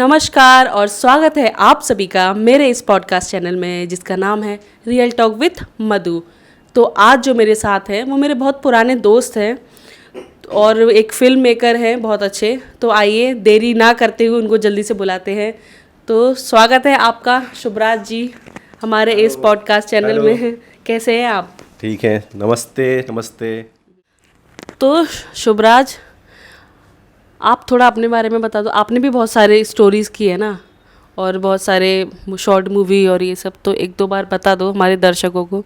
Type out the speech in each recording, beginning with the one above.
नमस्कार और स्वागत है आप सभी का मेरे इस पॉडकास्ट चैनल में जिसका नाम है रियल टॉक विथ मधु। तो आज जो मेरे साथ हैं वो मेरे बहुत पुराने दोस्त हैं और एक फिल्म मेकर हैं बहुत अच्छे। तो आइए देरी ना करते हुए उनको जल्दी से बुलाते हैं। तो स्वागत है आपका शुभराज जी हमारे इस पॉडकास्ट चैनल में। कैसे हैं आप? ठीक है, नमस्ते नमस्ते। तो शुभराज, आप थोड़ा अपने बारे में बता दो। आपने भी बहुत सारे स्टोरीज़ की है ना, और बहुत सारे शॉर्ट मूवी और ये सब, तो एक दो बार बता दो हमारे दर्शकों को।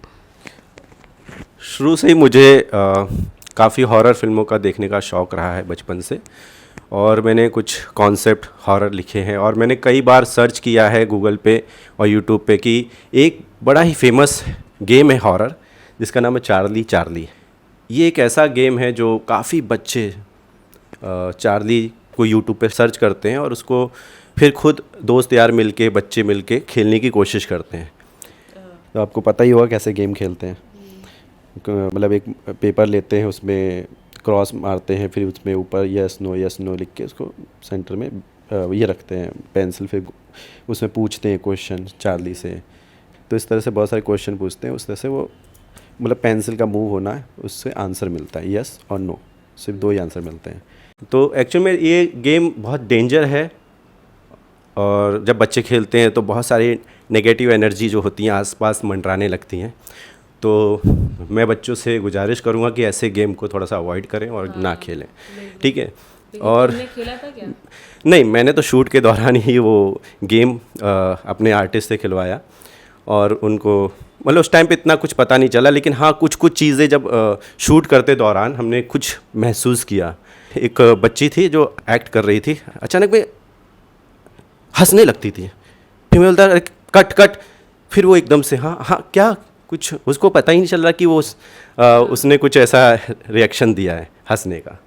शुरू से ही मुझे काफ़ी हॉरर फिल्मों का देखने का शौक़ रहा है बचपन से, और मैंने कुछ कॉन्सेप्ट हॉरर लिखे हैं और मैंने कई बार सर्च किया है गूगल पे और यूट्यूब पे कि एक बड़ा ही फेमस गेम है हॉरर जिसका नाम है चार्ली चार्ली। ये एक ऐसा गेम है जो काफ़ी बच्चे चार्ली को यूट्यूब पे सर्च करते हैं और उसको फिर खुद दोस्त यार मिलके बच्चे मिलके खेलने की कोशिश करते हैं। तो आपको पता ही होगा कैसे गेम खेलते हैं। मतलब एक पेपर लेते हैं, उसमें क्रॉस मारते हैं, फिर उसमें ऊपर यस नो लिख के उसको सेंटर में ये रखते हैं पेंसिल, फिर उसमें पूछते हैं क्वेश्चन चार्ली से। तो इस तरह से बहुत सारे क्वेश्चन पूछते हैं, उस तरह से वो मतलब पेंसिल का मूव होना है, उससे आंसर मिलता है यस और नो, सिर्फ दो ही आंसर मिलते हैं। तो एक्चुअल में ये गेम बहुत डेंजर है और जब बच्चे खेलते हैं तो बहुत सारी नेगेटिव एनर्जी जो होती हैं आसपास मंडराने लगती हैं। तो मैं बच्चों से गुजारिश करूँगा कि ऐसे गेम को थोड़ा सा अवॉइड करें और ना खेलें, ठीक है। और तुमने खेला था क्या? नहीं, मैंने तो शूट के दौरान ही वो गेम अपने आर्टिस्ट से खिलवाया और उनको मतलब उस टाइम पे इतना कुछ पता नहीं चला, लेकिन हाँ कुछ चीज़ें जब शूट करते दौरान हमने कुछ महसूस किया। एक बच्ची थी जो एक्ट कर रही थी, अचानक में हंसने लगती थी, फिर मैं बोलता कट कट, फिर वो एकदम से हाँ क्या, कुछ उसको पता ही नहीं चल रहा कि वो उसने कुछ ऐसा रिएक्शन दिया है हंसने का।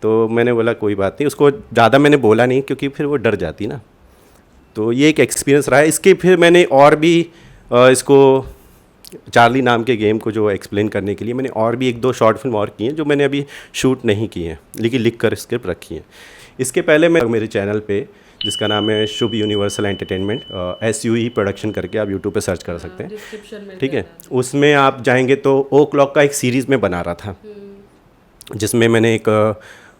तो मैंने बोला कोई बात नहीं, उसको ज़्यादा मैंने बोला नहीं क्योंकि फिर वो डर जाती ना। तो ये एक एक्सपीरियंस रहा है। इसके फिर मैंने और भी इसको चार्ली नाम के गेम को जो एक्सप्लेन करने के लिए मैंने और भी एक दो शॉर्ट फिल्म और की हैं जो मैंने अभी शूट नहीं की हैं, लेकिन लिख कर स्क्रिप्ट रखी हैं। इसके पहले मैं मेरे चैनल पे जिसका नाम है शुभ यूनिवर्सल एंटरटेनमेंट SUE प्रोडक्शन करके आप यूट्यूब पे सर्च कर सकते हैं, ठीक है। उसमें आप जाएंगे तो ओ क्लॉक का एक सीरीज़ में बना रहा था, जिसमें मैंने एक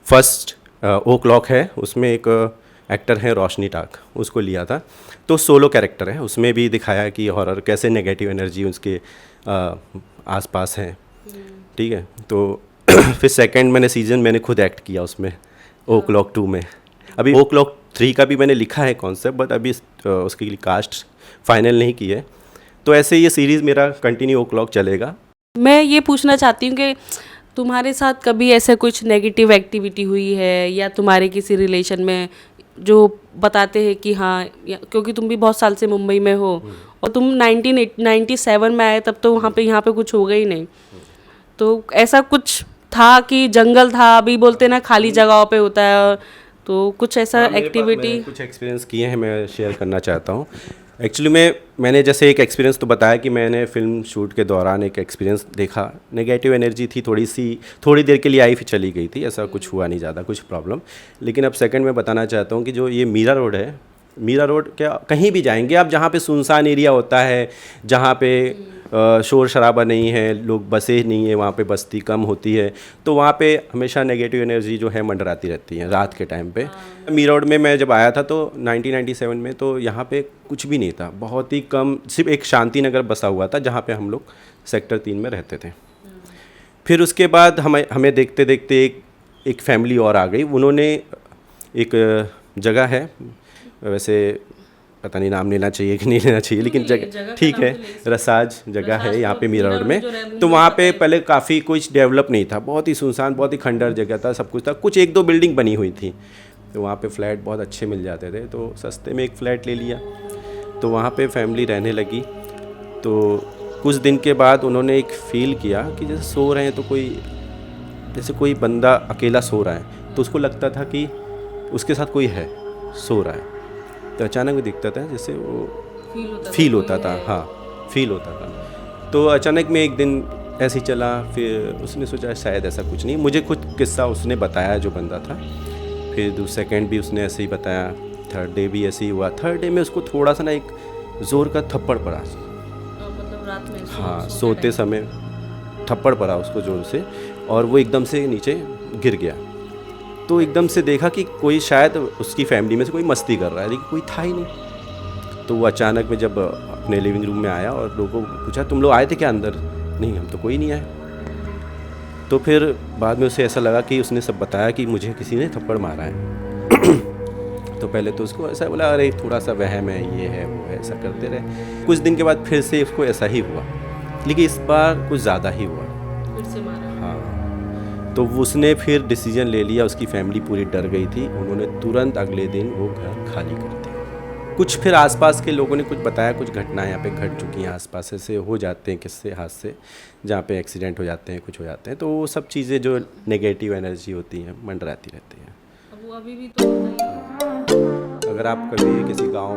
फर्स्ट ओ क्लॉक है, उसमें एक एक्टर है रोशनी टाक, उसको लिया था। तो सोलो कैरेक्टर है, उसमें भी दिखाया है कि हॉरर कैसे नेगेटिव एनर्जी उसके आसपास है, ठीक है। तो फिर सेकंड मैंने सीज़न मैंने खुद एक्ट किया उसमें ओ क्लॉक 2 में। अभी ओ क्लॉक 3 का भी मैंने लिखा है कॉन्सेप्ट, बट अभी उसके लिए कास्ट फाइनल नहीं की है। तो ऐसे ये सीरीज़ मेरा कंटिन्यू ओ क्लॉक चलेगा। मैं ये पूछना चाहती हूँ कि तुम्हारे साथ कभी ऐसा कुछ नेगेटिव एक्टिविटी हुई है या तुम्हारे किसी रिलेशन में जो बताते हैं कि हाँ, क्योंकि तुम भी बहुत साल से मुंबई में हो और तुम 1997 में आए, तब तो यहाँ पे कुछ होगा ही नहीं। तो ऐसा कुछ था कि जंगल था, अभी बोलते ना खाली जगहों पे होता है, तो कुछ ऐसा एक्टिविटी? कुछ एक्सपीरियंस किए हैं, मैं शेयर करना चाहता हूँ। एक्चुअली मैंने जैसे एक एक्सपीरियंस तो बताया कि मैंने फ़िल्म शूट के दौरान एक एक्सपीरियंस देखा, नेगेटिव एनर्जी थी थोड़ी देर के लिए आई फिर चली गई थी, ऐसा कुछ हुआ नहीं ज़्यादा कुछ प्रॉब्लम। लेकिन अब सेकंड में बताना चाहता हूँ कि जो ये मीरा रोड है, मीरा रोड क्या कहीं भी जाएंगे आप जहाँ पे सुनसान एरिया होता है, जहाँ पे शोर शराबा नहीं है, लोग बसे नहीं है, वहाँ पे बस्ती कम होती है, तो वहाँ पे हमेशा नेगेटिव एनर्जी जो है मंडराती रहती है रात के टाइम पे। मीरा रोड में मैं जब आया था तो 1997 में, तो यहाँ पे कुछ भी नहीं था, बहुत ही कम, सिर्फ एक शांति नगर बसा हुआ था जहाँ पे हम लोग सेक्टर 3 में रहते थे। फिर उसके बाद हमें देखते देखते एक फैमिली और आ गई। उन्होंने एक जगह है, वैसे पता नहीं नाम लेना चाहिए कि नहीं लेना चाहिए, लेकिन जगह ठीक है, रसाज जगह है यहाँ पे मीरा रोड में। तो वहाँ पे पहले काफ़ी कुछ डेवलप नहीं था, बहुत ही सुनसान, बहुत ही खंडर जगह था, सब कुछ था, कुछ एक दो बिल्डिंग बनी हुई थी। तो वहाँ पे फ्लैट बहुत अच्छे मिल जाते थे, तो सस्ते में एक फ़्लैट ले लिया, तो वहाँ पे फैमिली रहने लगी। तो कुछ दिन के बाद उन्होंने एक फ़ील किया कि जैसे सो रहे हैं तो जैसे कोई बंदा अकेला सो रहा है, तो उसको लगता था कि उसके साथ कोई है, सो रहा है। तो अचानक में दिखता था जैसे वो फील होता था, हाँ फील होता था। तो अचानक में एक दिन ऐसे ही चला, फिर उसने सोचा शायद ऐसा कुछ नहीं, मुझे खुद किस्सा उसने बताया जो बंदा था, फिर सेकंड भी उसने ऐसे ही बताया। थर्ड डे भी ऐसे ही हुआ। थर्ड डे में उसको थोड़ा सा ना एक ज़ोर का थप्पड़ पड़ा। मतलब रात में हाँ, सोते समय थप्पड़ पड़ा उसको ज़ोर से, और वो एकदम से नीचे गिर गया। तो एकदम से देखा कि कोई शायद उसकी फैमिली में से कोई मस्ती कर रहा है, लेकिन कोई था ही नहीं। तो वो अचानक में जब अपने लिविंग रूम में आया और लोगों को पूछा, तुम लोग आए थे क्या अंदर? नहीं, हम तो कोई नहीं आए। तो फिर बाद में उसे ऐसा लगा कि उसने सब बताया कि मुझे किसी ने थप्पड़ मारा है। तो पहले तो उसको ऐसा बोला, अरे थोड़ा सा वहम है, ये है वो है, ऐसा करते रहे। कुछ दिन के बाद फिर से उसको ऐसा ही हुआ, लेकिन इस बार कुछ ज़्यादा ही हुआ। फिर से मारा। हाँ, तो उसने फिर डिसीजन ले लिया, उसकी फैमिली पूरी डर गई थी, उन्होंने तुरंत अगले दिन वो घर खाली कर दिया। कुछ फिर आसपास के लोगों ने कुछ बताया, कुछ घटनाएं यहाँ पे घट चुकी हैं आसपास, ऐसे हो जाते हैं किस्से हादसे जहाँ पे एक्सीडेंट हो जाते हैं, कुछ हो जाते हैं। तो वो सब चीज़ें जो नेगेटिव एनर्जी होती हैं मंडराती रहती हैं। अब वो अभी भी तो होता ही है। अगर आप कभी किसी गांव